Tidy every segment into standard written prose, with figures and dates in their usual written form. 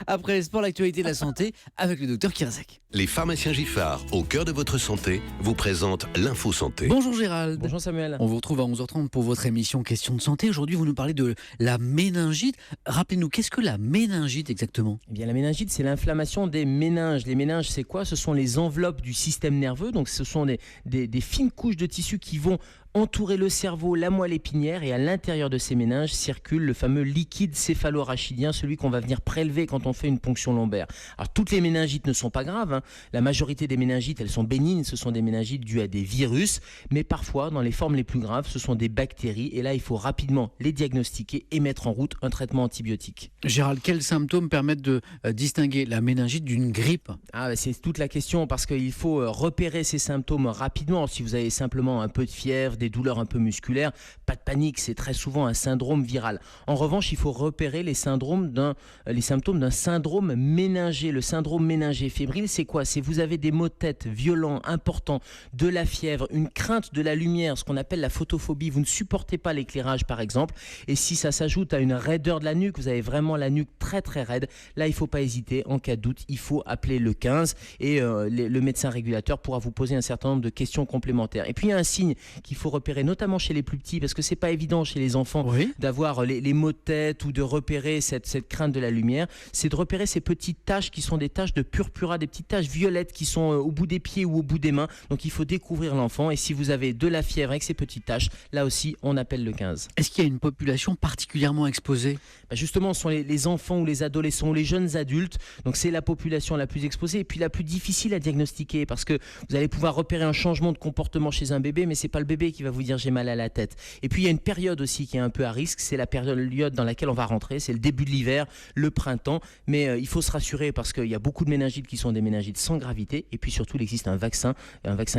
Après les sports, l'actualité de la santé avec le docteur Kirzek. Les pharmaciens Giffard, au cœur de votre santé, vous présentent l'Info Santé. Bonjour Gérald. Bonjour Samuel. On vous retrouve à 11h30 pour votre émission Question de santé. Aujourd'hui, vous nous parlez de la méningite. Rappelez-nous, qu'est-ce que la méningite exactement ? Eh bien, la méningite, c'est l'inflammation des méninges. Les méninges, c'est quoi ? Ce sont les enveloppes du système nerveux. Donc, ce sont des fines couches de tissu qui vont entourer le cerveau, la moelle épinière, et à l'intérieur de ces méninges circule le fameux liquide céphalo-rachidien, celui qu'on va venir prélever quand on fait une ponction lombaire. Alors toutes les méningites ne sont pas graves, hein. La majorité des méningites, elles sont bénignes, ce sont des méningites dues à des virus, mais parfois dans les formes les plus graves, ce sont des bactéries, et là il faut rapidement les diagnostiquer et mettre en route un traitement antibiotique. Gérald, quels symptômes permettent de distinguer la méningite d'une grippe ? C'est toute la question, parce qu'il faut repérer ces symptômes rapidement. Si vous avez simplement un peu de fièvre, des douleurs un peu musculaires, pas de panique, c'est très souvent un syndrome viral. En revanche, il faut repérer les symptômes d'un syndrome méningé. Le syndrome méningé fébrile, c'est quoi ? C'est vous avez des maux de tête violents, importants, de la fièvre, une crainte de la lumière, ce qu'on appelle la photophobie. Vous ne supportez pas l'éclairage, par exemple. Et si ça s'ajoute à une raideur de la nuque, vous avez vraiment la nuque très très raide, là, il ne faut pas hésiter. En cas de doute, il faut appeler le 15 et le médecin régulateur pourra vous poser un certain nombre de questions complémentaires. Et puis, il y a un signe qu'il faut repérer, notamment chez les plus petits, parce que c'est pas évident chez les enfants d'avoir les maux de tête ou de repérer cette crainte de la lumière, c'est de repérer ces petites taches qui sont des taches de purpura, des petites taches violettes qui sont au bout des pieds ou au bout des mains. Donc il faut découvrir l'enfant, et si vous avez de la fièvre avec ces petites taches, là aussi on appelle le 15. Est-ce qu'il y a une population particulièrement exposée ? Justement, ce sont les enfants ou les adolescents ou les jeunes adultes, donc c'est la population la plus exposée et puis la plus difficile à diagnostiquer, parce que vous allez pouvoir repérer un changement de comportement chez un bébé, mais c'est pas le bébé qui va vous dire j'ai mal à la tête. Et puis il y a une période aussi qui est un peu à risque, c'est la période dans laquelle on va rentrer, c'est le début de l'hiver, le printemps, mais il faut se rassurer parce qu'il y a beaucoup de méningites qui sont des méningites sans gravité, et puis surtout il existe un vaccin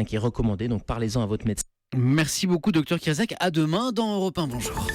qui est recommandé, donc parlez-en à votre médecin. Merci beaucoup docteur Kirzek. À demain dans Europe 1. Bonjour.